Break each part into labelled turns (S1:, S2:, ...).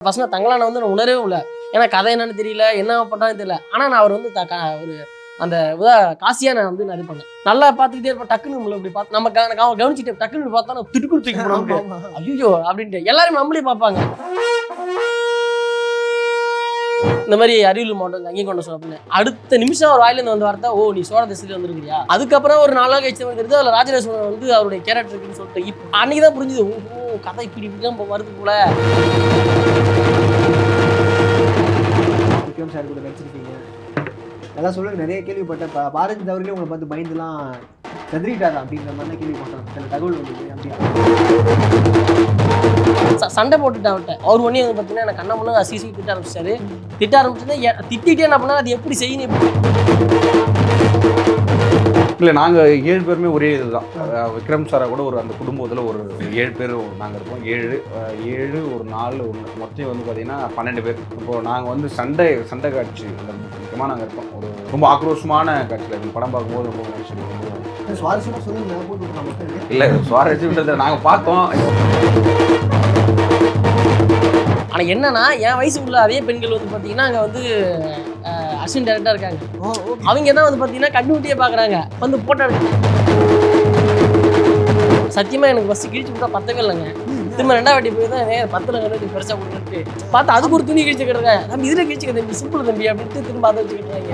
S1: First நான் தங்கலான வந்து நான் உணரவே இல்லை. ஏன்னா கதை என்னன்னு தெரியல, என்ன பண்ணுறான்னு தெரியல. ஆனால் நான் அவர் வந்து ஒரு அந்த காசியாக நான் வந்து நான் இது பண்ணேன். நல்லா பார்த்துக்கிட்டே இருப்பேன். டக்குன்னு நம்மள இப்படி பார்த்து நம்ம கவனிச்சுட்டு டக்குன்னு பார்த்தா நான் திடுக்குன்னு தூக்கி போடுவோம். ஐயோ அப்படின்ட்டு எல்லாரும் நம்மளே பார்ப்பாங்க. இந்த மாதிரி அரியலூர் மாவட்டம் அங்கேயும் கொண்டு சொன்ன அப்படின்னு அடுத்த நிமிஷம் ஒரு வாயிலேருந்து வந்து வார்த்தை, ஓ நீ சோழ திசையில் வந்துருக்கிறியா. அதுக்கப்புறம் ஒரு 4 நாள் கழிச்சு தெரியுது அதில் ராஜராஜ சோழன் வந்து அவருடைய கேரக்டர் இருக்குன்னு சொல்லிட்டு இப்போ அன்னைக்கு தான் புரிஞ்சுது, ஓ கதை இப்படிலாம் வருது போல.
S2: விக்ரம் சார் கூட நடிச்சிருக்கீங்க, எல்லாம் சொல்லுங்க. நிறைய கேள்விப்பட்ட பாரதி தவறுகளே உங்களை பார்த்து பயந்துலாம் செதறிட்டாரா அப்படின்ற மாதிரிலாம் கேள்விப்பட்டோம். சில தகவல் வந்து அப்படியா
S1: சண்டை போட்டுட்டு அவர்கிட்ட அவர் ஒன்றே வந்து பார்த்தீங்கன்னா எனக்கு கண்ண முன்னாடி சிசி திட்ட ஆரம்பிச்சாரு. திட்ட ஆரம்பிச்சுன்னா திட்டிகிட்டே என்ன பண்ணால் அது எப்படி செய்யணும்
S3: இல்லை. நாங்கள் 7 பேருமே ஒரே இதுதான். விக்ரம் சாரை கூட ஒரு அந்த குடும்பத்தில் ஒரு 7 பேர் நாங்கள் இருக்கோம். 7 ஒரு 4 1 மொத்தம் வந்து பார்த்தீங்கன்னா 12 பேர். இப்போது நாங்கள் வந்து சண்டை காட்சி முக்கியமாக நாங்கள் இருக்கோம். ஒரு ரொம்ப ஆக்ரோஷமான காட்சியில் படம் பார்க்கும்போது ரொம்ப
S2: சுவாரஸ்யமாக சொல்லுங்க.
S3: இல்லை சுவாரஸ்யன்றதை நாங்கள் பார்த்தோம்.
S1: ஆனால் என்னன்னா என் வயசுக்குள்ள அதே பெண்கள் வந்து பார்த்தீங்கன்னா அங்கே வந்து அசிஸ்டன்ட் டைரக்டராக இருக்காங்க. அவங்க தான் வந்து பார்த்தீங்கன்னா கண்ணுட்டியே பார்க்குறாங்க வந்து போட்டோ. சத்தியமாக எனக்கு ஃபஸ்ட்டு கிழிச்சு விட்டா பத்தவே இல்லைங்க. திரும்ப 2ஆவது வாட்டி போய் தான் 10 கண்டு பெருசாக கொடுத்துட்டு பார்த்து அதுக்கு ஒரு துணி கிழிச்சு கிட்டுருக்காங்க. நம்ம இதில் கிழிச்சுக்க தம்பி, சிம்பிள் தம்பி அப்படின்ட்டு திரும்ப அதை வச்சுக்கிட்டுறாங்க.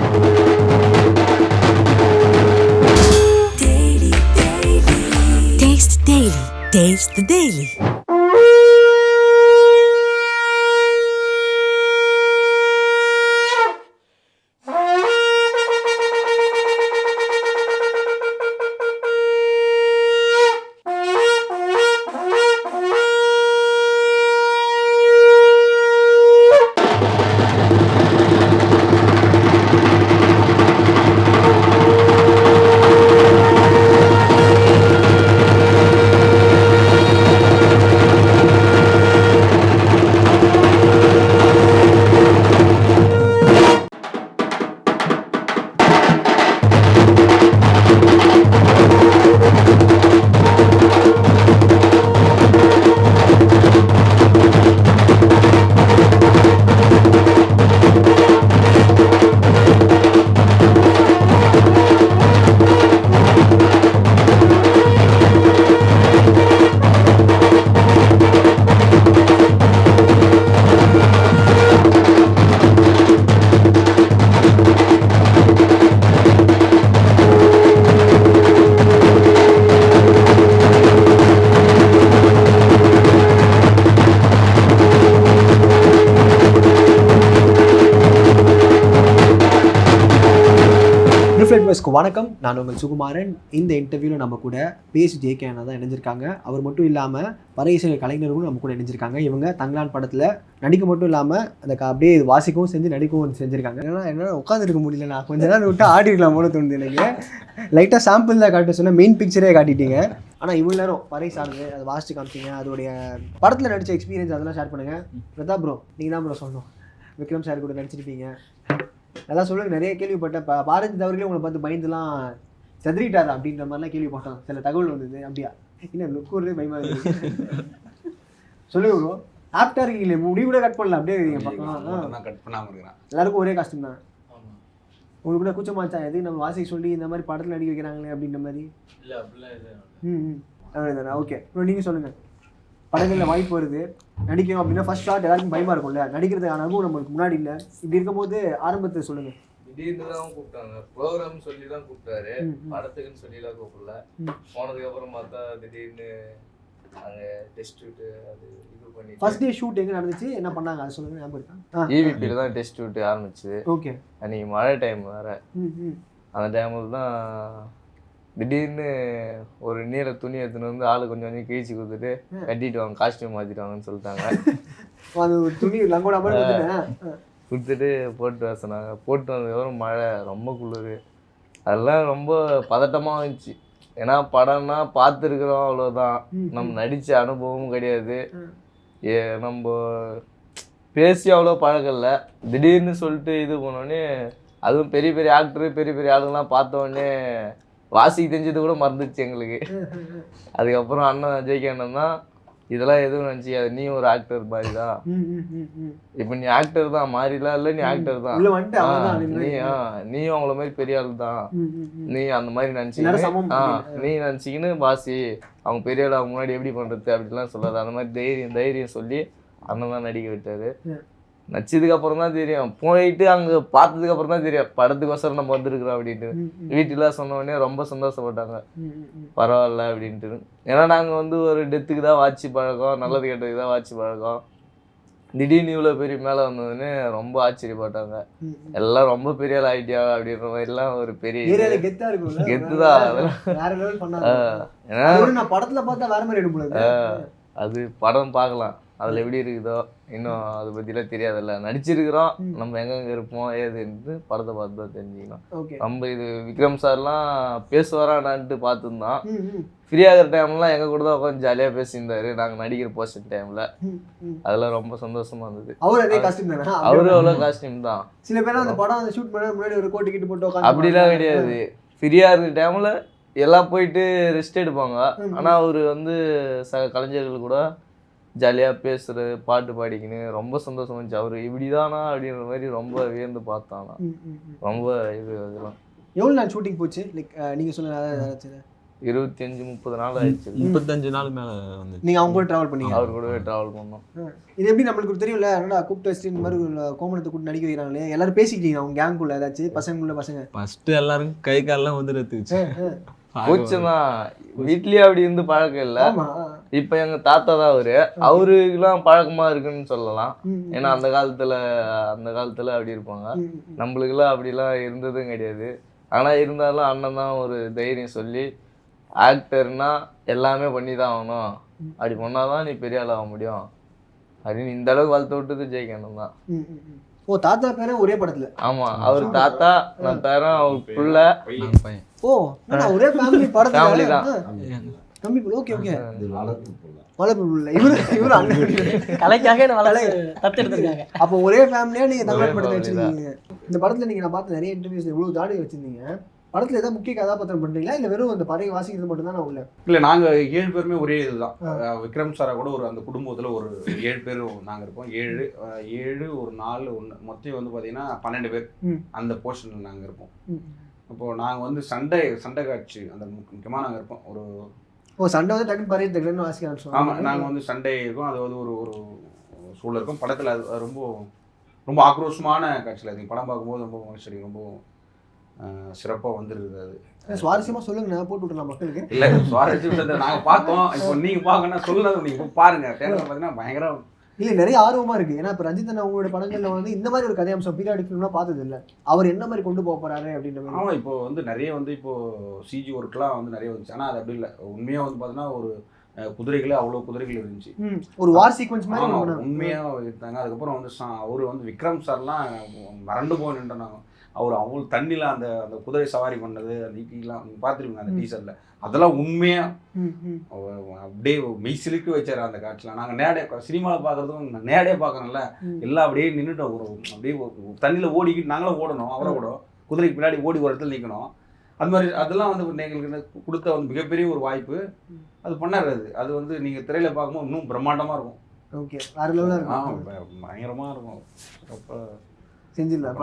S4: Taste the Daily.
S2: வணக்கம், நான் உங்கள் சுகுமாரன். இந்த இன்டர்வியூவில் நம்ம கூட பேசி ஜேகே அண்ணா தான் இணைஞ்சிருக்காங்க. அவர் மட்டும் இல்லாமல் பறையிசை கலைஞர்களும் நம்ம கூட இணைஞ்சிருக்காங்க. இவங்க தங்கலான் படத்தில் நடிக்க மட்டும் இல்லாமல் அந்த அப்படியே வாசிக்கவும் செஞ்சு நடிக்கவும் செஞ்சுருக்காங்க. ஏன்னா உட்காந்துருக்க முடியல, நான் கொஞ்ச நேரம் விட்டு ஆடி இருக்கலாம் போல தோணுது எனக்கு. லைட்டாக சாம்பிள் தான் காட்ட சொன்னால் மெயின் பிக்சரே காட்டிட்டீங்க. ஆனால் இவ்வளோ நேரம் பறை சார்ந்து அதை வாசித்து காமிச்சிங்க. அதோடைய படத்தில் நடித்த எக்ஸ்பீரியன்ஸ் அதெல்லாம் ஷேர் பண்ணுங்கள். பிரதாப் ப்ரோ, நீங்கள் தான் ப்ரோ சொல்லணும். விக்ரம் சார் கூட நடிச்சிருப்பீங்க, அதான் சொல்லுங்க. நிறைய கேள்விப்பட்ட பாரதி தவறுகளே உங்களை பார்த்து பயந்துலாம் செதறிட்டாரா அப்படின்ற மாதிரிலாம் கேள்விப்பட்டோம். சில தகவல் வந்தது. அப்படியா? என்ன லுக்கூர்லேயே பயமா இருக்கு. சொல்லுங்க ப்ரோ. ஆப்டா இருக்கீங்களே, முடிவு கூட கட் பண்ணல, அப்படியே
S3: கட் பண்ணாமல் இருக்கிறேன்.
S2: எல்லாருக்கும் ஒரே காஸ்டியூம் தான். உங்களுக்கு கூட கூச்சமாச்சா எது நம்ம வாசிக்க சொல்லி இந்த மாதிரி படத்தில் நடிக்க வைக்கிறாங்களே அப்படின்ற மாதிரி? ஓகே ப்ரோ, நீங்கள் சொல்லுங்கள். படங்களில் வாய்ப்பு வருது, நடிக்கணும் அப்படின்னா ஃபர்ஸ்ட் ஷாட் எல்லாருக்கும் பயமா இருக்கும்ல, நடிக்கிறதுக்கான அனுபவம் நம்மளுக்கு முன்னாடி இல்லை. இப்படி இருக்கும்போது ஆரம்பத்தை சொல்லுங்க.
S5: திடீர்னு தான் கூப்பிட்டாங்க, ப்ரோக்ராம் சொல்லி தான் கூப்பிட்டாரு, படத்துக்குன்னு சொல்லிலாம் கூப்பிடல. போனதுக்கு அப்புறம் பார்த்தா திடீர்னு அங்கே டெஸ்ட் ஷூட்டு அது இது பண்ணி
S2: ஃபர்ஸ்ட் டே ஷூட் எங்கே நடந்துச்சு, என்ன பண்ணாங்க அதை சொல்லுங்க. ஞாபகம் இருக்கா?
S5: EVPல தான் டெஸ்ட் ஷூட் ஆரம்பிச்சு.
S2: ஓகே.
S5: அன்னைக்கு மழை டைம் வேற. அந்த டைமில் தான் திடீர்னு ஒரு நீரை துணி எடுத்துன்னு வந்து ஆளு கொஞ்சம் கொஞ்சம் கிழிச்சு கொடுத்துட்டு கட்டிட்டு வாங்க, காஸ்டியூம் மாற்றிட்டு வாங்கன்னு சொல்லிட்டாங்க.
S2: துணி லங்கோட
S5: கொடுத்துட்டு போட்டு வர சொன்னாங்க. போட்டு வந்ததுக்கப்புறம் மழை, ரொம்ப குளிர், அதெல்லாம் ரொம்ப பதட்டமாக இருந்துச்சு. ஏன்னா படம்னா பார்த்துருக்குறோம் அவ்வளோதான், நம்ம நடித்த அனுபவமும் கிடையாது, நம்ம பேசி அவ்வளோ பழக்கம் இல்லை. திடீர்னு சொல்லிட்டு இது பண்ணோடனே, அதுவும் பெரிய பெரிய ஆக்டரு பெரிய பெரிய ஆளுங்கெல்லாம் பார்த்தோடனே வாசிக்கு தெரிஞ்சது கூட மறந்துச்சு எங்களுக்கு. அதுக்கப்புறம் அண்ணன் ஜெய்கே அண்ணன் தான் இதெல்லாம் எதுவும் நினச்சிக்காது, நீ ஒரு ஆக்டர் மாதிரி தான். இப்போ நீ ஆக்டர் தான் மாறிலாம் இல்லை, நீ ஆக்டர் தான். நீயும் அவங்கள மாதிரி பெரிய ஆள் தான். நீ அந்த மாதிரி நினச்சிக்கின்னு நீ நினச்சிக்கின்னு பாசி அவங்க பெரிய ஆள் அவங்க முன்னாடி எப்படி பண்ணுறது அப்படிலாம் சொல்லாது. அந்த மாதிரி தைரியம் சொல்லி அண்ணன் தான் நடிக்க விட்டாரு. நடிச்சதுக்கு அப்புறம் தான் தெரியும், போயிட்டு அங்கே பார்த்ததுக்கு அப்புறம் தான் தெரியும் படத்துக்கோசரம் நம்ம வந்திருக்கிறோம் அப்படின்ட்டு. வீட்டுலாம் சொன்ன உடனே ரொம்ப சந்தோஷப்பட்டாங்க, பரவாயில்ல அப்படின்ட்டு. ஏன்னா நாங்கள் வந்து ஒரு டெத்துக்கு தான் வாட்சி பழக்கம், நல்லது கெட்டதுக்கு தான் வாட்சி பழக்கம். திடீர்னு இவ்வளோ பெரிய மேலே வந்ததுன்னு ரொம்ப ஆச்சரியப்பட்டாங்க. எல்லாம் ரொம்ப பெரிய ஆள் ஆகிட்டியா அப்படின்ற மாதிரிலாம் ஒரு பெரிய கெத்து தான். அது படம் பார்க்கலாம், அதில் எப்படி இருக்குதோ இன்னும் அதை பற்றிலாம் தெரியாதுல்ல. நடிச்சிருக்கிறோம், நம்ம எங்கெங்கே இருப்போம் ஏதுன்ட்டு படத்தை பார்த்து தான் தெரிஞ்சுக்கணும். நம்ம இது விக்ரம் சார்லாம் பேசுவாரான்ட்டு பார்த்துருந்தோம். ஃப்ரீயாகிற டைம்லாம் எங்கள் கூட தான் உட்காந்து ஜாலியாக பேசியிருந்தாரு நாங்கள் நடிக்கிற போர்ஷன் டைமில். அதெல்லாம் ரொம்ப சந்தோஷமாக இருந்தது. அவரு அவ்வளோ காஸ்டியூம் தான்.
S2: சில பேர் அந்த படம் ஷூட் பண்ண முன்னாடி ஒரு கோட்டு கிட்டு போட்டு
S5: அப்படிலாம் கிடையாது. ஃப்ரீயாக இருக்கிற டைமில் எல்லாம் போயிட்டு ரெஸ்ட் எடுப்பாங்க. ஆனால் அவர் வந்து கலைஞர்கள் கூட ஜாலியாக பேசுறது, பாட்டு பாடிக்கின்னு ரொம்ப சந்தோஷமா இருந்துச்சு. அவர் இப்படிதானா அப்படின்ற மாதிரி ரொம்ப வியந்து பார்த்தானா. ரொம்ப இது அதெல்லாம்.
S2: எவ்வளோ நாள் ஷூட்டிங் போச்சு? லைக் நீங்கள் சொல்லுங்க.
S5: 25-30 நாள் ஆயிடுச்சு.
S4: 35 நாள் மேலே வந்து
S2: நீங்கள் அவங்க கூட ட்ராவல் பண்ணீங்க?
S5: அவர் கூடவே ட்ராவல் பண்ணோம்.
S2: இது எப்படி நம்மளுக்கு தெரியும்ல, என்னடா கூப்பிட்டு வச்சுட்டு இந்த மாதிரி கோமணத்தை கூப்பிட்டு நடிக்க வைக்கிறாங்களே, எல்லாரும் பேசிக்கிட்டீங்க அவங்க கேங்குள்ள ஏதாச்சும் பசங்க?
S4: ஃபர்ஸ்ட் எல்லாரும் கை காலெல்லாம் வந்து ரத்துச்சு.
S5: பூச்சதான் வீட்லயே அப்படி இருந்து பழக்கம் இல்லை. இப்ப எங்க தாத்தா தான் அவருக்கெல்லாம் பழக்கமா இருக்குன்னு சொல்லலாம். ஏன்னா அந்த காலத்துல அப்படி இருப்பாங்க. நம்மளுக்கெல்லாம் அப்படிலாம் இருந்ததும் கிடையாது. ஆனா இருந்தாலும் அண்ணன் தான் ஒரு தைரியம் சொல்லி, ஆக்டர்னா எல்லாமே பண்ணி தான் ஆகணும், அப்படி பண்ணாதான் நீ பெரிய ஆள் ஆக முடியும் அப்படின்னு இந்த அளவுக்கு வளர்த்து விட்டது ஜெயிக்கணும் தான்.
S2: ஓ, தாத்தா பேரும் ஒரே படத்துல?
S5: ஆமா, அவர் தாத்தா, நான் பேரும் அவர் புள்ள
S4: பையன்.
S2: ஓ, ஒரே ஃபேமிலி படத்துல?
S5: ஃபேமிலி தான்.
S2: தம்பி ஓகே வளர்ப்பு புள்ள. இவரு அண்ணன்
S1: கலைக்காக தத்து எடுத்திருக்காங்க.
S2: அப்போ ஒரே ஃபேமிலியா நீங்க தமிழ் படத்தை வச்சிருக்கீங்க. இந்த படத்துல நீங்க நான் பார்த்த நிறைய இன்டர்வியூஸ் இவ்வளவு தாடி வச்சிருந்தீங்க. படத்துல ஏதாவது முக்கிய கதாபாத்திரம் பண்றீங்களா இல்ல வெறும் அந்த பறவை வாசிக்கிறது மட்டும் தான் உள்ள?
S3: இல்லை, நாங்கள் 7 பேருமே ஒரே இதுதான். விக்ரம் சாரா கூட ஒரு அந்த குடும்பத்தில் ஒரு 7 பேர் நாங்கள் இருப்போம். 7 ஒரு 4 1 மொத்தம் வந்து பார்த்தீங்கன்னா 12 பேர் அந்த போர்ஷனில் நாங்கள் இருப்போம். இப்போது நாங்கள் வந்து சண்டை காட்சி அந்த முக்கியமாக நாங்கள் இருப்போம். ஒரு
S2: சண்டை வந்து டக்குன்னு பறவைன்னு வாசிக்க.
S3: ஆமாம், நாங்கள் வந்து சண்டை இருக்கும். அது வந்து ஒரு சூழல் இருக்கும் படத்தில். அது ரொம்ப ரொம்ப ஆக்ரோஷமான காட்சியில் அது படம் பார்க்கும்போது ரொம்ப மனுஷடி ரொம்ப சிறப்பாக வந்துருக்குது. அது
S2: சுவாரஸ்யமாக சொல்லுங்க, நான் போட்டு விட்டுலாம் மக்களுக்கு.
S3: இல்லை, சுவாரஸ்யம் நாங்கள் பார்த்தோம். இப்போ நீங்கள் பார்க்கணும்னா சொல்லுங்க, நீங்கள் பாருங்கள். தேட்டர் பார்த்தீங்கன்னா பயங்கரம்.
S2: இல்லை, நிறைய ஆர்வமாக இருக்குது. ஏன்னா இப்போ ரஞ்சித் அண்ணா அவங்களோட படங்களில் வந்து இந்த மாதிரி ஒரு கதையம்சம் பீரியாடிக் ஃபிலிம்லாம் பார்த்தது இல்லை. அவர் என்ன மாதிரி கொண்டு போக போகிறாரு அப்படின்ற மாதிரி.
S3: ஆமாம், இப்போ வந்து நிறைய வந்து இப்போது சிஜி ஒர்க்லாம் வந்து நிறைய வந்துச்சு. ஆனால் அது அப்படி இல்லை. உண்மையாக வந்து பார்த்தீங்கன்னா ஒரு குதிரைகளே அவ்வளோ குதிரைகள் இருந்துச்சு.
S2: ஒரு வார் சீக்வன்ஸ் மாதிரி
S3: உண்மையாக இருந்தாங்க. அதுக்கப்புறம் வந்து அவர் வந்து விக்ரம் சார்லாம் மறண்டு போய் நின்றாங்க. அவர் அவ்வளோ தண்ணியில் அந்த குதிரை சவாரி பண்ணது, அந்த ஈட்டிலாம் நீங்கள் பார்த்துருப்பீங்க அந்த டீசரில். அதெல்லாம் உண்மையாக அப்படியே மெய்சிலுக்கு வச்சார் அந்த காட்சிலாம். நாங்கள் நேரடியாக சினிமாவில் பார்க்குறதும் நேரடியாக பார்க்கணும்ல, எல்லாம் அப்படியே நின்றுட்டோம். அப்படியே தண்ணியில் ஓடிக்கிட்டு நாங்களும் ஓடணும், அவரை ஓடும் குதிரைக்கு பின்னாடி ஓடி ஒரு இடத்துல நிற்கணும். அது மாதிரி அதெல்லாம் வந்து எங்களுக்கு கொடுத்த வந்து மிகப்பெரிய ஒரு வாய்ப்பு. அது பண்ணார். அது வந்து நீங்கள் திரையில் பார்க்கும்போது இன்னும் பிரம்மாண்டமாக இருக்கும்.
S2: ஓகே, வேறு லெவலாக இருக்கும்.
S3: பயங்கரமாக இருக்கும். அப்போ
S2: செஞ்சிடலாம்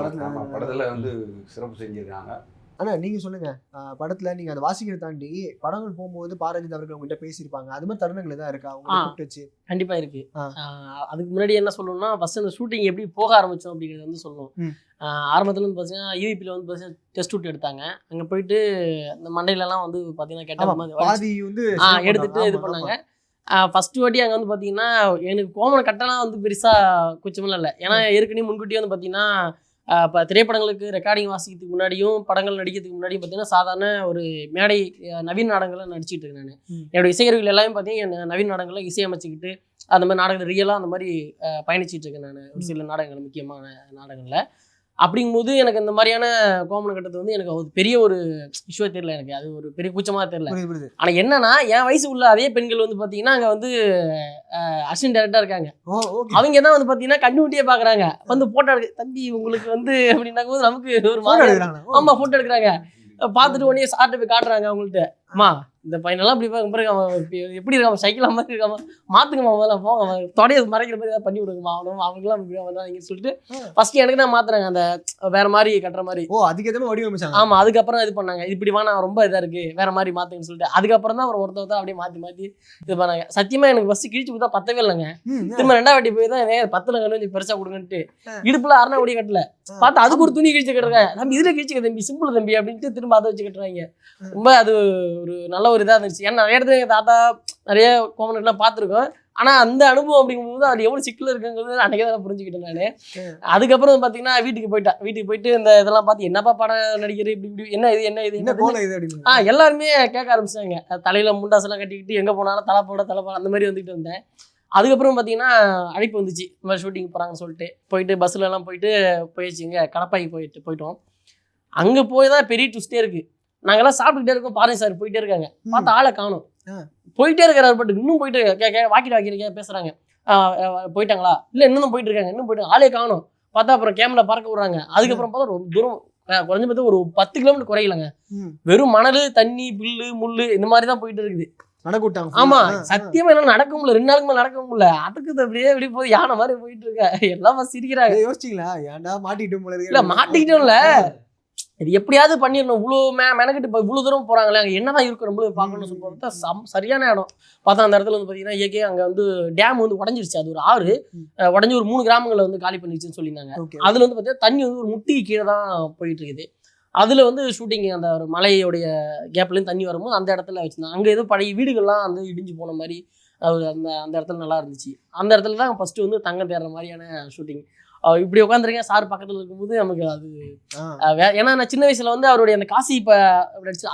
S3: படத்தில் வந்து சிறப்பு செஞ்சுருக்காங்க.
S2: ஆனால் நீங்கள் சொல்லுங்கள், படத்தில் நீங்கள் அதை வாசிக்கிறத தாண்டி படங்கள் போகும்போது பாரஞ்சித் அவர்கள் உங்கள்கிட்ட பேசியிருப்பாங்க. அது மாதிரி தருணங்கள் தான் இருக்கா அவங்க வச்சு?
S1: கண்டிப்பாக இருக்குது. அதுக்கு முன்னாடி என்ன சொல்லணும்னா, ஃபஸ்ட் அந்த ஷூட்டிங் எப்படி போக ஆரம்பித்தோம் அப்படிங்கிறது வந்து சொல்லணும். ஆரம்பத்தில் வந்து பார்த்தீங்கன்னா யூபியில் வந்து பார்த்தீங்கன்னா டெஸ்ட் ஷூட் எடுத்தாங்க. அங்கே போயிட்டு இந்த மண்டையிலலாம் வந்து பார்த்தீங்கன்னா கேட்ட எடுத்துகிட்டு இது பண்ணாங்க. ஃபஸ்ட்டு வாட்டி அங்கே வந்து பார்த்தீங்கன்னா எனக்கு கோமண கட்டெல்லாம் வந்து பெருசாக குச்சமெல்லாம் இல்லை. ஏன்னா ஏற்கனவே முன்கூட்டியே வந்து பார்த்தீங்கன்னா இப்போ திரைப்படங்களுக்கு ரெக்கார்டிங் வாசிக்கிறதுக்கு முன்னாடியும் படங்கள் நடிக்கிறதுக்கு முன்னாடியும் பார்த்தீங்கன்னா சாதாரண ஒரு மேடை நவீன நாடகங்களில் நடிச்சிட்டு இருக்கேன். நான் என்னோடய இசையர்கள் எல்லாமே பார்த்தீங்கன்னா நவீன நாடகங்களில் இசையமைச்சிக்கிட்டு அந்த மாதிரி நாடகங்கள் ரியலாக அந்த மாதிரி பயணிச்சிட்டு இருக்கேன் நான் ஒரு சில நாடகங்கள், முக்கியமான நாடகங்களில். அப்படிங்கும்போது எனக்கு இந்த மாதிரியான கோமண கட்டத்தை வந்து எனக்கு ஒரு பெரிய ஒரு இஷ்யூ தெரியல. எனக்கு அது ஒரு பெரிய கூச்சமாக தெரியல. ஆனால் என்னன்னா, என் வயசு உள்ள அதே பெண்கள் வந்து பார்த்தீங்கன்னா அங்கே வந்து அசிஸ்டன்ட் டைரக்டராக இருக்காங்க. அவங்க தான் வந்து பார்த்தீங்கன்னா கண்ணுட்டியே பார்க்குறாங்க. வந்து ஃபோட்டோ எடுக்க, தம்பி உங்களுக்கு வந்து அப்படின்னாக்கும் போது நமக்கு ஒரு மாதிரி, ஆமாம் ஃபோட்டோ எடுக்கிறாங்க. பார்த்துட்டு உடனே சார்ட்ட போய் காட்டுறாங்க அவங்கள்ட்ட. அம்மா இந்த பையனெல்லாம் இப்படி பாருங்க அவன் எப்படி இருக்காம சைக்கிள் மாதிரி இருக்காம மாத்துங்கம்மா முதல்ல போங்க தொடைய மறைக்கிற மாதிரி ஏதாவது பண்ணி விடுங்கம்மா அவனுக்குலாம் இப்படி வந்தாங்கன்னு சொல்லிட்டு ஃபர்ஸ்ட் எனக்கு தான் மாத்துறாங்க அந்த வேற மாதிரி கட்டுற மாதிரி.
S2: ஓ அதுக்கேற்ற வடிவமைச்சாங்க.
S1: ஆமா அதுக்கப்புறம் இது பண்ணாங்க இப்படி வேணா ரொம்ப இதா இருக்கு வேற மாதிரி மாத்துங்கன்னு சொல்லிட்டு அதுக்கப்புறம் தான் அவர் ஒருத்தர் அப்படியே மாத்தி இது பண்ணாங்க. சத்தியமா எனக்கு ஃபர்ஸ்ட் கிழிச்சு கொடுத்தா பத்தவே இல்லைங்க. திரும்ப 2வது வாட்டி போய் தான் 10 கொஞ்சம் பெருசா கொடுங்கன்ட்டு இடுப்புல அரணா ஒடி கட்டல பார்த்தா அதுக்கு ஒரு துணி கிழிச்சு கட்டுறேன். நம்ம இதுல கிழிச்சு தம்பி சிம்பிள் தம்பி அப்படின்ட்டு திரும்ப அதை வச்சு கட்டுறாங்க. ரொம்ப அது ஒரு நல்ல ஒரு இதா இருந்துச்சு. ஏன்னா நிறைய இடத்துல எங்க தாத்தா நிறைய கோமனெல்லாம் பார்த்துருக்கோம். ஆனா அந்த அனுபவம் அப்படிங்கும்போது அது எவ்வளவு சிக்கல் இருக்குங்கிறது அன்னைக்கே தான் புரிஞ்சுக்கிட்டேன் நானு. அதுக்கப்புறம் பாத்தீங்கன்னா வீட்டுக்கு போயிட்டு இந்த இதெல்லாம் பார்த்து என்னப்பா படம் நடிக்கிற இப்படி என்ன இது எல்லாருமே கேட்க ஆரம்பிச்சாங்க. தலையில முண்டாசெல்லாம் கட்டிக்கிட்டு எங்க போனாலும் தலைப்போட அந்த மாதிரி வந்துட்டு வந்தேன். அதுக்கப்புறம் பார்த்தீங்கன்னா அழைப்பு வந்துச்சு இந்த மாதிரி ஷூட்டிங் போகிறாங்கன்னு சொல்லிட்டு போயிட்டு பஸ்ஸில் எல்லாம் போயிடுச்சுங்க கடப்பாய்க்கு போயிட்டோம். அங்கே போய் தான் பெரிய ட்விஸ்டே இருக்குது. நாங்கள்லாம் சாப்பிட்டுக்கிட்டே இருக்கோம். பாருங்க சார் போயிட்டே இருக்காங்க பார்த்தா ஆளை காணும். போயிட்டே இருக்கிறாரு பட் இன்னும் போயிட்டு வாக்கிட்டு பேசுகிறாங்க போயிட்டாங்களா இல்லை இன்னும் போயிட்டு இருக்காங்க ஆளே காணும். பார்த்தா அப்புறம் கேமரா பறக்க விட்றாங்க. அதுக்கப்புறம் பார்த்தா ரொம்ப தூரம் குறைஞ்சபட்சம் ஒரு 10 கிலோமீட்டர் குறையிலங்க. வெறும் மணல் தண்ணி புல்லு முள்ளு இந்த மாதிரி தான் போயிட்டு இருக்குது.
S2: நடக்கூட்டாங்க.
S1: ஆமா சத்தியமா என்னால நடக்க முடியல 2 நாளுக்கு மேல நடக்க முடியல. அதுக்கு அப்படியே இப்படி போய் யானை மாதிரி போயிட்டு இருக்க எல்லாம் சிரிக்கிறாங்க.
S2: யோசிச்சிங்களா ஏன்டா மாட்டிக்கிட்டோம் போல
S1: இல்ல மாட்டிக்கிட்டோம்ல இது எப்படியாவது பண்ணிடணும். இவ்வளவு மெனக்கிட்டு இவ்வளவு தூரம் போறாங்களே அங்க என்னதான் இருக்கும் நம்மளும் பார்க்கணும்னு சொல்லிட்டு சரியான இடம் பார்த்தா அந்த இடத்துல வந்து பாத்தீங்கன்னா இயற்கையே அங்க வந்து டேம் வந்து உடஞ்சிருச்சு. அது ஒரு ஆறு உடஞ்சி ஒரு 3 கிராமங்களை வந்து காலி பண்ணிடுச்சுன்னு சொல்லியிருந்தாங்க. அதுல வந்து பாத்தீங்கன்னா தண்ணி வந்து ஒரு முட்டிக்கு கீழே தான் போயிட்டு இருக்குது. அதில் வந்து ஷூட்டிங் அந்த ஒரு மலையோடைய கேப்லேயும் தண்ணி வரும்போது அந்த இடத்துல வச்சுருந்தாங்க. அங்கே ஏதோ பழைய வீடுகள்லாம் வந்து இடிஞ்சு போன மாதிரி அந்த இடத்துல நல்லா இருந்துச்சு. அந்த இடத்துல தான் ஃபஸ்ட்டு வந்து தங்கம் தேடுற மாதிரியான ஷூட்டிங். இப்படி உட்காந்துருக்கேன் சார் பக்கத்தில் இருக்கும்போது நமக்கு அது ஏன்னா நான் சின்ன வயசில் வந்து அவருடைய அந்த காசி இப்போ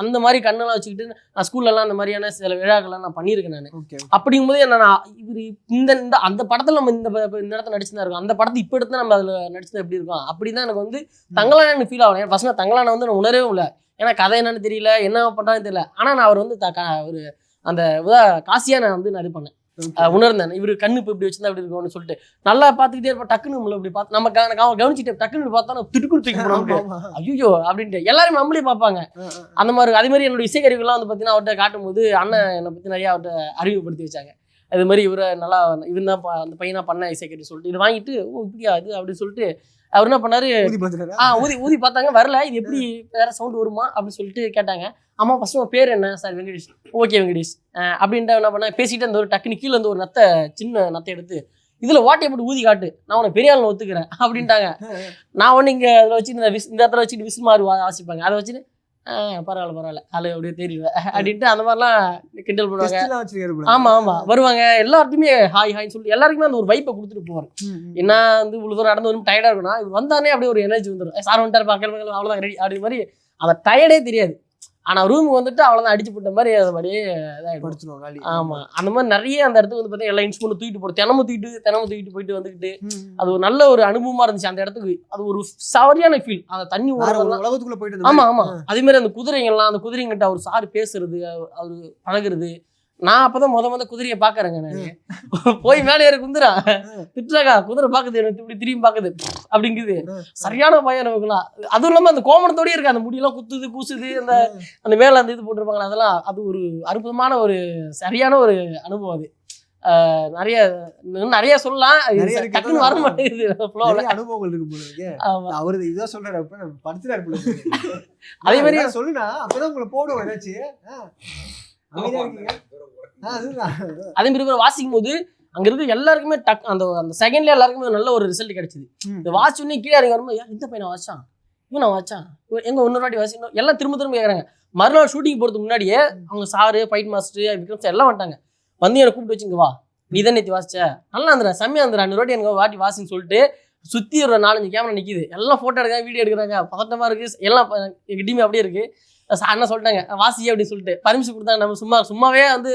S1: அந்த மாதிரி கண்ணெல்லாம் வச்சுக்கிட்டு நான் ஸ்கூல்லலாம் அந்த மாதிரியான சில விழாக்கள்லாம் நான் பண்ணியிருக்கேன் நான். அப்படிங்கும்போது என்ன இவர் இந்த அந்த படத்தில் நம்ம இந்த இடத்துல நடிச்சுதான் இருக்கோம். அந்த படத்தை இப்போ எடுத்து நம்ம அதில் நடிச்சது எப்படி இருக்கும் அப்படி தான் எனக்கு வந்து தங்கலான எனக்கு ஃபீல் ஆகல. ஃபர்ஸ்ட் நான் தங்கலான வந்து நான் உணரவே இல்லை. ஏன்னா கதை என்னன்னு தெரியல என்ன பண்ணுறான்னு தெரியல. ஆனால் நான் அவர் வந்து ஒரு அந்த காசியாக நான் வந்து இது பண்ணேன் உணர்ந்தேன். இவரு கண்ணு இப்போ இப்படி வச்சிருந்தா அப்படி இருக்கும்னு சொல்லிட்டு நல்லா பார்த்துக்கிட்டே இருப்போம். டக்குன்னு நம்மள இப்படி பார்த்து நம்ம கவனிச்சுட்டு டக்குன்னு பார்த்தா திடுக்குன்னு தூக்கி போனோம் ஐயோ அப்படின்ட்டு எல்லாரும் நம்மளே பார்ப்பாங்க. அந்த மாதிரி அதே மாதிரி என்னோட இசைக்கருவிகள்லாம் வந்து பார்த்தீங்கன்னா அவர்கிட்ட காட்டும் போது அண்ணன் என்னை பற்றி நிறைய அவர்கிட்ட அறிமுகப்படுத்தி வச்சாங்க. அது மாதிரி இவரை நல்லா இவன் தான் அந்த பையனா பண்ண இசைக்கருவி சொல்லிட்டு இது வாங்கிட்டு ஓ இப்படியா அது அப்படின்னு சொல்லிட்டு அவர் என்ன பண்ணாரு ஊதி பார்த்தாங்க வரல. இது எப்படி வேற சவுண்ட் வருமா அப்படின்னு சொல்லிட்டு கேட்டாங்க. அம்மா ஃபர்ஸ்ட் உன் பேர் என்ன சார் வெங்கடேஷ். ஓகே வெங்கடேஷ் அப்படின்ட்டு என்ன பண்ண பேசிட்டு அந்த ஒரு டக்குனு கீழே வந்து ஒரு சின்ன நத்தை எடுத்து இதில் ஓட்டையை போட்டு ஊதி காட்டு நான் உனக்கு பெரிய ஆள் ஒத்துக்கிறேன் அப்படின்ட்டாங்க. நான் ஒன்று இங்கே அதில் வச்சு இந்த இடத்துல வச்சுட்டு விசில் மாதிரி வாசிப்பாங்க அதை வச்சுட்டு பரவாயில்ல அது அப்படியே தெரியுவேன் அப்படின்ட்டு அந்த மாதிரிலாம் கிண்டல் பண்ணுவாங்க. ஆமா வருவாங்க எல்லாருக்குமே ஹாய்ன்னு சொல்லிட்டு எல்லாருக்குமே அந்த ஒரு வைப்பை கொடுத்துட்டு போவார். என்ன வந்து இவ்வளோ தூரம் நடந்து வரும் டயர்டாக இருக்குன்னா இது வந்தானே அப்படியே ஒரு எனர்ஜி வந்துடும். சார் வந்துட்டார் பார்க்கறது அவ்வளோதான் ரெடி அப்படி மாதிரி அந்த டயர்டே தெரியாது. ஆனால் ரூமுக்கு வந்துட்டு அவ்வளோதான் அடிச்சு போட்ட மாதிரி அதை அப்படியே இதாகிடுச்சுருவாங்க. ஆமாம் அந்த மாதிரி நிறைய அந்த இடத்துக்கு வந்து பார்த்தீங்கன்னா எல்லா இன்ஸ்ட்ருமெண்ட் தூக்கிட்டு போகிறோம். தினமும் தூக்கிட்டு போயிட்டு வந்துக்கிட்டு அது ஒரு நல்ல ஒரு அனுபவமாக இருந்துச்சு. அந்த இடத்துக்கு அது ஒரு சரியான ஃபீல். அந்த தண்ணி
S2: உலகத்துக்குள்ள போயிட்டு
S1: ஆமாம் அதே மாதிரி அந்த குதிரைங்கள்லாம் அந்த குதிரைங்கிட்ட அவர் சார் பேசுறது அவர் பழகுறது. நான் அப்பதான் முத குதிரையை பாக்குறேங்க. நான் போய் மேலே ஏற குந்துரா திட்டுறாக்கா குதிரை பாக்குது எனக்கு இப்படி திரும்பி பாக்குது அப்படிங்குது. சரியான பயம் நமக்குலாம். அதுவும் இல்லாம அந்த கோமணத்தோடய இருக்கு. அந்த முடியெல்லாம் குத்துது கூசுது அந்த மேல அந்த இது போட்டிருப்பாங்க. அதெல்லாம் அது ஒரு அற்புதமான ஒரு சரியான ஒரு அனுபவம். அது நிறைய சொல்லலாம். டக்குன்னு வர மாட்டேங்குது
S2: அனுபவங்கள் இருக்கு போல. அவரு இதான் சொல்றாரு படுத்துறாரு.
S1: அதே மாதிரி
S2: சொல்லுனா அப்பதான் உங்களை போடுவோம் ஏதாச்சும்.
S1: அதே மாதிரி வாசிக்கும் போது அங்க இருக்க எல்லாருக்குமே அந்த செகண்ட்ல எல்லாருக்குமே நல்ல ஒரு ரிசல்ட் கிடைச்சது. இந்த வாட்ச் உடனே கீழே இறங்கி வரும்போது இந்த பையனை வாச்சான் இவன் நான் வாச்சான் எங்க இன்னொரு வாட்டி வாசி எல்லாம் திரும்ப கேட்கறாங்க. மறுநாள் ஷூட்டிங் போறதுக்கு முன்னாடியே அவங்க sir fight master Vikram sir எல்லாம் வந்துட்டாங்க. வந்து என்னை கூப்பிட்டு வச்சுங்க வா நீ தான் நேற்று வாசிச்ச நல்லா இருந்துடா செம்மையா இருந்துடா இன்னொரு வாட்டி எனக்கு வாட்டி வாசின்னு சொல்லிட்டு சுத்தி ஒரு 4-5 கேமரா நிக்குது. எல்லாம் போட்டோ எடுக்கிறாங்க வீடியோ எடுக்கிறாங்க. பதட்டமா இருக்கு. எல்லாம் எங்க டீம் அப்படியே இருக்கு. அண்ணா சொல்லிட்டாங்க வாசி அப்படின்னு சொல்லிட்டு பர்மிஷன் கொடுத்தாங்க. நம்ம சும்மாவே வந்து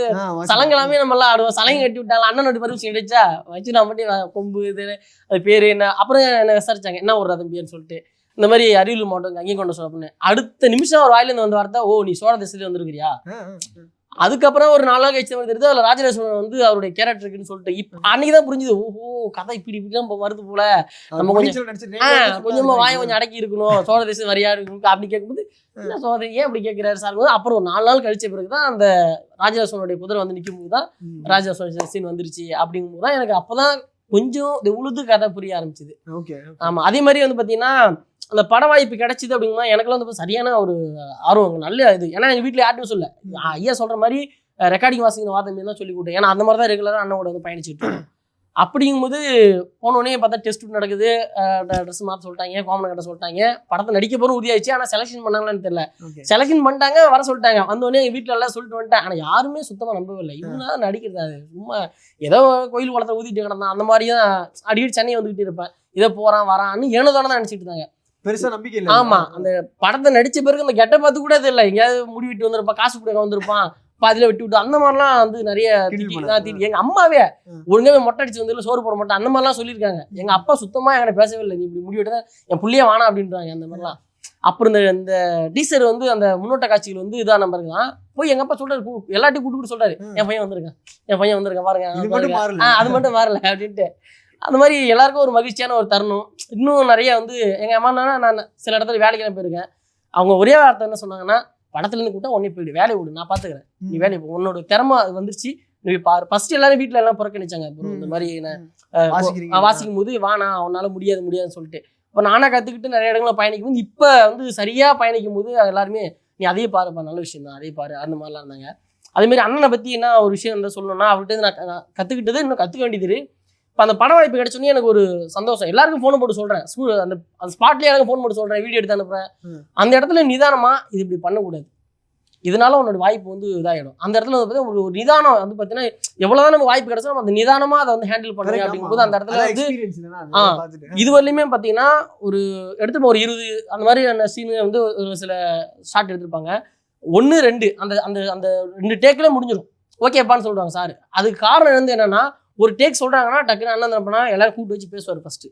S1: சலங்கெல்லாமே நம்ம எல்லாம் ஆடுவோம். சலங்கை கட்டி விட்டாங்க. அண்ணனோட பர்மிஷன் கிடைச்சா வச்சு நான் மட்டும் கொம்பு இது அது பேரு என்ன அப்புறம் என்ன விசாரிச்சாங்க என்ன ஒரு தம்பின்னு சொல்லிட்டு இந்த மாதிரி அரியலூர் மாவட்டம் அங்கேயும் கொண்டு சொல்ல அடுத்த நிமிஷம் ஒரு வாயிலேருந்து வந்து வார்த்தை ஓ நீ சோழ திசையில வந்துருக்கிறியா அதுக்கப்புறம் ஒரு 4 நாள் கழிச்சு தெரியுது அதில் ராஜராஜன் வந்து அவருடைய கேரக்டருக்குன்னு சொல்லிட்டு இப்போ அன்னைக்கு தான் புரிஞ்சுது, ஓஹோ கதை இப்படிதான் வருது போல, நம்ம கொஞ்சமா வாயை கொஞ்சம் அடக்கி இருக்கணும், சோழ தேசம் வரியா இருக்கணும் அப்படி கேட்கும்போது என்ன சோழ ஏன் அப்படி கேட்கிறாரு சார். அப்புறம் ஒரு 4 நாள் கழிச்ச பிறகுதான் அந்த ராஜராஜனுடைய குதிரை வந்து நிற்கும் போது தான் ராஜராஜன் சீன் வந்துருச்சு. அப்படிங்கும்போது தான் எனக்கு அப்பதான் கொஞ்சம் இந்த உழுது கதை புரிய ஆரம்பிச்சுது. ஆமா, அதே மாதிரி வந்து பாத்தீங்கன்னா அந்த பட வாய்ப்பு கிடைச்சிது அப்படின்னா எனக்குலாம் வந்து சரியான ஒரு ஆர்வம், நல்ல இது. ஏன்னா எங்கள் வீட்டில் யார்ட்டும் சொல்ல, ஐயா சொல்கிற மாதிரி ரெக்கார்டிங் வாசிக்கிற வார்த்தை தான் சொல்லி கொடுத்தேன். ஏன்னா அந்த மாதிரி தான் ரெகுலராக அண்ணனோட வந்து பயணிச்சுட்டு இருக்கோம். அப்படிங்கும்போது போனோடனே பார்த்தா டெஸ்ட் நடக்குது, ட்ரெஸ் மாற்ற சொல்லிட்டாங்க, கோமனை கட்ட சொல்லிட்டாங்க, படத்தை நடிக்க போகிற உறுதியாயிடுச்சு. ஆனால் செலெக்ஷன் பண்ணாங்களான்னு தெரியல, செலெக்ஷன் பண்ணிட்டாங்க, வர சொல்லிட்டாங்க. வந்தோடனே எங்கள் வீட்டில் எல்லாம் சொல்லிட்டு வந்துட்டேன். ஆனால் யாருமே சுத்தமாக நம்பவே இல்லை, இவனா நடிக்கிறது அது சும்மா ஏதோ கோயில் குளத்தை ஊற்றிட்டு கிடந்தான் அந்த மாதிரி தான் அடிக்கடி சென்னை வந்துக்கிட்டு இருப்பேன், இதை போகிறான் வரான்னு ஏனோதானே தான் நினச்சிட்டு இருந்தாங்க.
S2: பெருசா நம்பிக்கை இல்லை.
S1: ஆமா, அந்த படத்தை நடிச்ச பிறகு அந்த கெட்ட பார்த்து கூட தெரியல, எங்கேயாவது முடி விட்டு வந்திருப்பான், காசு கொடுக்க வந்திருப்பான், பாதியில விட்டு விட்டு அந்த மாதிரிலாம் வந்து நிறைய எங்க அம்மாவே ஒழுங்காவே மொட்டை அடிச்சு வந்து சோறு போட மாட்டேன் அந்த மாதிரிலாம் சொல்லியிருக்காங்க. எங்க அப்பா சுத்தமா என்கிட்ட பேசவே இல்லை, நீ இப்படி முடி விட்டுதான் என் புள்ளியே வானா அப்படின்றாங்க அந்த மாதிரிலாம். அப்புறம் இந்த டீசர் வந்து அந்த முன்னோட்ட காட்சிகள் வந்து இதான் நம்பருக்கு தான் போய் எங்க அப்பா சொல்றாரு, எல்லாத்தையும் கூட்டு சொல்றாரு, என் பையன் வந்திருக்கேன் பாருங்க, அது மட்டும் மாறல அப்படின்ட்டு. அந்த மாதிரி எல்லாருக்கும் ஒரு மகிழ்ச்சியான ஒரு தருணம். இன்னும் நிறைய வந்து எங்கள் அம்மா நான் சில இடத்துல வேலைக்கு போயிருக்கேன், அவங்க ஒரே வார்த்தை என்ன சொன்னாங்கன்னா, படத்துலேருந்து கூட்டா உடனே போயிடு, வேலையை விடு, நான் பார்த்துக்கிறேன், நீ வேலையை போ, உன்னோட திறமை அது வந்துருச்சு, நீ பாரு. ஃபர்ஸ்ட் எல்லாரும் வீட்டில் எல்லாம் புறக்கணிச்சாங்க, இந்த மாதிரி வாசிக்கும் போது வானா அவனால முடியாதுன்னு சொல்லிட்டு. இப்போ நானாக கற்றுக்கிட்டு நிறைய இடங்களில் பயணிக்கும் போது இப்போ வந்து சரியாக பயணிக்கும் போது எல்லாருமே நீ அதே பாருப்பா, நல்ல விஷயம் தான், அதே பாரு, அந்த மாதிரிலாம் இருந்தாங்க. அதேமாதிரி அண்ணனை பற்றி என்ன ஒரு விஷயம் வந்து சொல்லணும்னா, அவர்கிட்ட நான் கற்றுக்கிட்டது இன்னும் கற்றுக்க வேண்டியது. இப்போ அந்த பட வாய்ப்பு கிடைச்சோன்னே எனக்கு ஒரு சந்தோஷம். எல்லாருக்கும் ஃபோன் போட்டு சொல்கிறேன், அந்த ஸ்பாட்லேயே எனக்கு ஃபோன் போட்டு சொல்கிறேன், வீடியோ எடுத்து அனுப்புகிறேன். அந்த இடத்துல நிதானமாக இது இப்படி பண்ணக்கூடாது, இதனால உன்னோட வாய்ப்பு வந்து இதாகிடும். அந்த இடத்துல வந்து பார்த்தீங்கன்னா ஒரு நிதானம் வந்து பார்த்தீங்கன்னா எவ்வளோதான் நம்ம வாய்ப்பு கிடைச்சா நம்ம அந்த நிதானமாக அதை வந்து ஹேண்டில் பண்ணுறேன். அப்படிங்கும்போது அந்த இடத்துல வந்து இது வரலையுமே பார்த்தீங்கன்னா ஒரு எடுத்துப்போம் ஒரு 20 அந்த மாதிரியான சீனு வந்து ஒரு சில ஷார்ட் எடுத்துருப்பாங்க, 1 2 அந்த அந்த அந்த 2 டேக்கில் முடிஞ்சிடும், ஓகேப்பான்னு சொல்லுவாங்க சார். அதுக்கு காரணம் வந்து என்னன்னா, ஒரு டேக் சொல்றாங்கன்னா டக்குன்னு அண்ணன் என்ன பண்ணா எல்லாரும் கூப்பிட்டு வச்சு பேசுவார், ஃபர்ஸ்ட்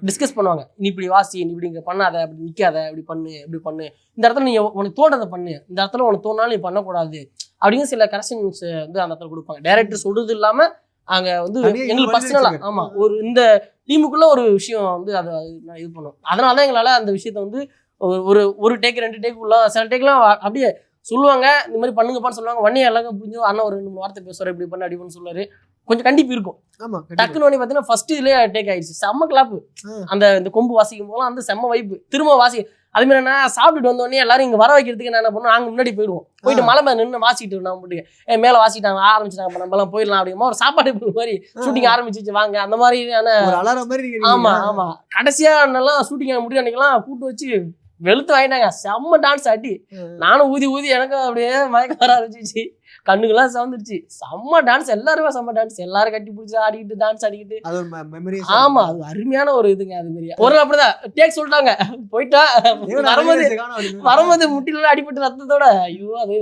S1: டிஸ்கஸ் பண்ணுவாங்க, நீ இப்படி வாசி, நீ இப்படி இங்கே பண்ணாத, அப்படி நிற்காத, இப்படி பண்ணு, இந்த இடத்துல நீ உனக்கு தோன்றதை பண்ணு, இந்த இடத்துல உனக்கு தோணாலும் நீ பண்ணக்கூடாது அப்படின்னு சில கரெக்ஷன்ஸ் வந்து அந்த இடத்துல கொடுப்பாங்க. டைரக்டர் சொல்றது இல்லாம அங்க வந்து எங்களுக்கு பர்சனலா ஆமா ஒரு இந்த டீமுக்குள்ள ஒரு விஷயம் வந்து அதை இது பண்ணும். அதனாலதான் எங்களால அந்த விஷயத்த வந்து ஒரு டேக் 2 டேக் உள்ள சில டேக்லாம் அப்படியே சொல்லுவாங்க, இந்த மாதிரி பண்ணுங்கப்பான்னு சொல்லுவாங்க. உடனே எல்லாரும் புரிஞ்சு அண்ணா ஒரு 2 3 வார்த்தை பேசுவார், இப்படி பண்ண அப்படின்னு சொல்லுவாரு, கொஞ்சம் கண்டிப்பு இருக்கும். டக்குன்னு உடனே பார்த்தீங்கன்னா ஃபர்ஸ்ட் இதுலேயே டேக் ஆயிடுச்சு, செம்ம கிளாப்பு. இந்த கொம்பு வாசிக்கும் போதெல்லாம் அந்த செம்ம வைப்பு, திரும்ப அது மாதிரி என்ன சாப்பிட்டுட்டு வந்தோடனே எல்லாரும் இங்கே வர வைக்கிறதுக்கு என்ன பண்ணுவோம், நாங்கள் முன்னாடி போயிட்டு மலை மேலே நின்று வாசிட்டு நான் போட்டு மேலே வாசிட்டாங்க ஆரம்பிச்சிட்டாங்க, நம்மளாம் போயிடலாம் அப்படிமா ஒரு சாப்பாடு மாதிரி ஷூட்டிங் ஆரம்பிச்சிச்சு வாங்க அந்த மாதிரியான. ஆமா கடைசியா நல்லா ஷூட்டிங் முடியும் அன்னைக்கெல்லாம் கூட்டு வச்சு வெளுத்து வாங்கிட்டாங்க, செம்ம டான்ஸ் ஆட்டி. நானும் ஊதி எனக்கும் அப்படியே மயக்க வர ஆரம்பிச்சிச்சு, கண்ணுக்கெல்லாம் சவுந்துருச்சு, செம்ம டான்ஸ், எல்லாருமே செம்ம டான்ஸ், எல்லாரும் கட்டி பிடிச்சி ஆடிக்கிட்டு டான்ஸ் ஆடிக்கிட்டு. ஆமா, அது அருமையான ஒரு இதுங்க. அது மாதிரி ஒரு அப்படிதான் டேக் சொல்லிட்டாங்க, போயிட்டா வரும்போது முட்டில அடிபட்டு ரத்தத்தோட, ஐயோ அது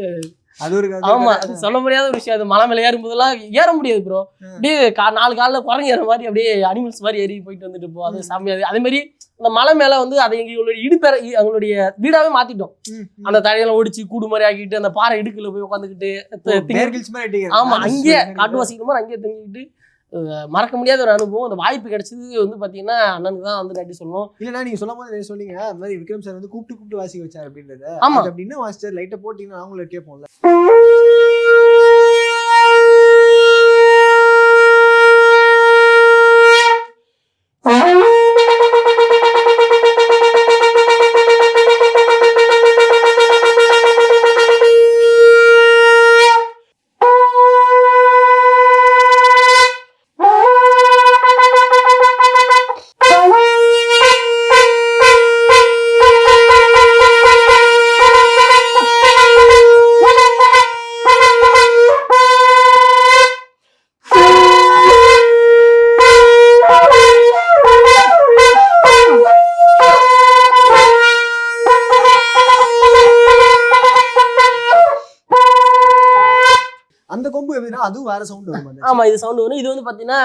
S1: ஆமா அது சொல்ல முடியாத ஒரு விஷயம். அது மலை மேல ஏறும் போதெல்லாம் ஏற முடியாது ப்ரோ, அப்படியே 4 காலில் குரங்கு ஏற மாதிரி அப்படியே அனிமல்ஸ் மாதிரி ஏறி போயிட்டு வந்துட்டு போ, அது செம்மையாது. அதே மாதிரி அந்த மலை மேல வந்து அதை எங்களுடைய இடுப்பேற அவங்களுடைய வீடாவே மாத்திட்டோம், அந்த தழையெல்லாம் ஒடிச்சு கூடு மாதிரி ஆக்கிட்டு அந்த பாறை இடுக்குள்ள போய் உட்காந்துக்கிட்டு ஆமா அங்கேயே காட்டு வாசிக்கிற மாதிரி அங்கேயே தங்கிக்கிட்டு மறக்க முடியாத ஒரு அனுபவம். அந்த வாய்ப்பு கிடைச்சது வந்து பாத்தீங்கன்னா அண்ணனுக்கு தான் வந்து நன்றி சொல்லணும்.
S2: இல்லைன்னா நீங்க சொல்லும் போது சொன்னீங்க அந்த மாதிரி விக்ரம் சார் வந்து கூப்பிட்டு வாசிக்க வச்சார் அப்படின்றத.
S1: ஆமா
S2: அப்படின்னா வாசிச்சார் லைட்டா போட்டீங்கன்னா அவங்கள கேட்போம்ல. அதுவும் வேற சவுண்ட் வரும்.
S1: ஆமா இது சவுண்ட் வரும். இது வந்து பாத்தீங்கன்னா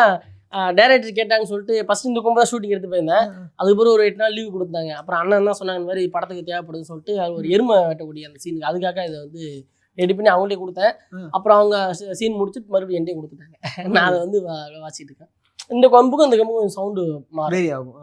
S1: டைரக்டர் கேட்டாங்கன்னு சொல்லிட்டு ஃபர்ஸ்ட் இந்த கொம்பு தான் ஷூட்டிங் எடுத்து போயிருந்தேன். அதுக்கப்புறம் ஒரு 8 நாள் லீவ் கொடுத்தாங்க. அப்புறம் அண்ணன் தான் சொன்னாங்க இந்த மாதிரி படத்துக்கு தேவைப்படுதுன்னு சொல்லிட்டு ஒரு எருமை வெட்டக்கூடிய அந்த சீனுக்கு அதுக்காக இதை வந்து ரெடி பண்ணி அவங்கள்ட்டே கொடுத்தேன். அப்புறம் அவங்க சீன் முடிச்சுட்டு மறுபடியும் என்கிட்டே கொடுத்துட்டாங்க. நான் அதை வந்து வாசிட்டு இருக்கேன். இந்த கொம்புக்கும் அந்த கொம்புக்கும் சவுண்டு மாறி
S2: ஆகும்.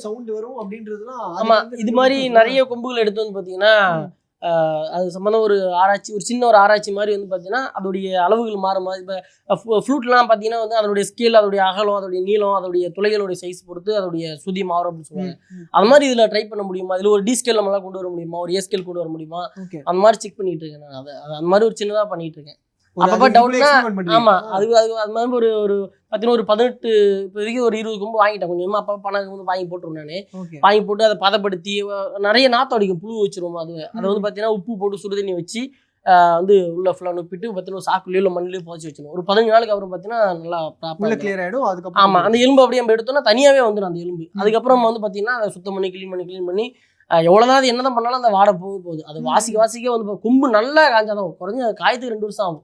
S2: சவுண்ட் வரும் அப்படின்றதுலாம்.
S1: ஆமா, இது மாதிரி நிறைய கொம்புகள் எடுத்து வந்து பார்த்தீங்கன்னா அது சம்மந்தம் ஒரு ஆராய்ச்சி, ஒரு சின்ன ஒரு ஆராய்ச்சி மாதிரி வந்து பார்த்தீங்கன்னா அதோடைய அளவுகள் மாறும். இப்போ ஃப்ளூட்லாம் பார்த்தீங்கன்னா வந்து அதோடைய ஸ்கேல், அதோடைய அகலம், அதோடைய நீளம், அதோடைய துளைகளுடைய சைஸ் பொறுத்து அதோடைய சுதி மாறும் அப்படின்னு சொல்லுவாங்க. அது மாதிரி இதில் ட்ரை பண்ண முடியுமா, இதில் ஒரு டி ஸ்கேல் நம்மளால் கொண்டு வர முடியுமா, ஒரு ஏ ஸ்கேல் கொண்டு வர முடியுமா, அந்த மாதிரி செக் பண்ணிட்டு இருக்கேன் நான். அந்த மாதிரி ஒரு சின்னதாக பண்ணிட்டு இருக்கேன். அப்பப்போ டவுட்னா ஆமா அது மாதிரி ஒரு 18 இப்போதைக்கு ஒரு 20 கொம்பு வாங்கிட்டேன். கொஞ்சமா அப்போ பணம் வந்து வாங்கி போட்டுருவேன். நான் வாங்கி போட்டு அதை பதப்படுத்தி நிறைய நாற்று அடிக்கும், புழு வச்சிருவோம். அதை வந்து பார்த்தீங்கன்னா உப்பு போட்டு சுடுதண்ணி வச்சு வந்து உள்ள ஃபுல்லாக நுப்பிட்டு பார்த்தீங்கன்னா சாக்குலையோ இல்லை மண்ணிலையோ புதைச்சி வச்சிடும். ஒரு 15 நாளுக்கு அப்புறம் பார்த்தீங்கன்னா நல்லா ப்ராப்பராக
S2: கிளியர் ஆகிடும். அதுக்கப்புறம்
S1: ஆமாம், அந்த எலும்பு அப்படியே நம்ம எடுத்தோம்னா தனியாகவே வந்துடும் அந்த எலும்பு. அதுக்கப்புறம் வந்து பார்த்தீங்கன்னா அதை சுத்தம் பண்ணி க்ளீன் பண்ணி எவ்வளோதான் அது என்னதான் பண்ணாலும் அந்த வாடை போகுது. அது வாசிக்க வந்து கொம்பு நல்லா காய்ஞ்சாதான் குறைஞ்ச காயத்துக்கு 2 வருஷம் ஆகும்.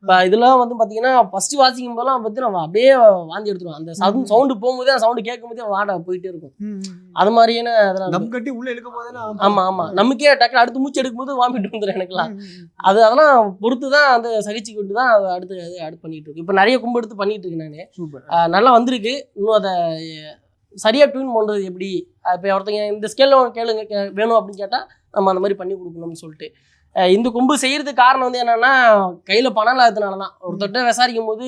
S1: இப்போ இதெல்லாம் வந்து பார்த்தீங்கன்னா ஃபர்ஸ்ட் வாசிக்கும் போதெல்லாம் பார்த்தீங்கன்னா அப்படியே வாந்தி எடுத்துரும். அந்த சவுண்டு போகும்போதே அந்த சவுண்டு கேட்கும் போதே வாடை போயிட்டே இருக்கும். அது மாதிரியான அதெல்லாம்
S2: கட்டி உள்ள இழுக்கும் போதெல்லாம்
S1: ஆமா நமக்கே டக்கு அடுத்து மூச்சு எடுக்கும் போது வாமிட்டு வந்துடும் எனக்குலாம். அதெல்லாம் பொறுத்து தான் அந்த சகிச்சு கொண்டு தான் அடுத்து பண்ணிட்டு இருக்கு. இப்போ நிறைய கொம்பு எடுத்து பண்ணிட்டு இருக்கேன் நான். நல்லா வந்திருக்கு. இன்னும் அதை சரியா டியூன் பண்ணுறது எப்படி, இப்போ ஒருத்தங்க இந்த ஸ்கேலில் கேளுங்க வேணும் அப்படின்னு கேட்டால் நம்ம அந்த மாதிரி பண்ணி கொடுக்கணும்னு சொல்லிட்டு இந்த கொம்பு செய்யறதுக்கு காரணம் வந்து என்னன்னா கையில் பணம் இல்லாததுனால தான். ஒருத்தட்ட விசாரிக்கும் போது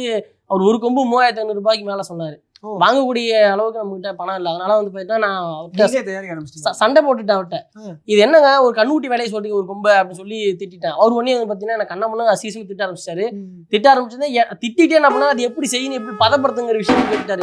S1: அவர் ஒரு கொம்பு 3500 ரூபாய்க்கு மேலே சொன்னார். வாங்கக்கூடிய அளவுக்கு நம்மகிட்ட பணம் இல்லை. அதனால வந்து போயிட்டா நான் சண்டை போட்டுட்டேன் அவர்கிட்ட. இது என்னங்க ஒரு கண்ணுக்குட்டி வேலையை சொல்றீங்க ஒரு கொம்பை அப்படின்னு சொல்லி திட்டேன். அவர் ஒன்னே வந்து பார்த்தீங்கன்னா எனக்கு கண்ண முன்னா அசீசம் திட்ட ஆரம்பிச்சிட்டாரு. திட்டிட்டே என்ன பண்ணா அது எப்படி செய்யணும், எப்படி பதப்படுத்துங்கிற விஷயம் கேட்டாரு.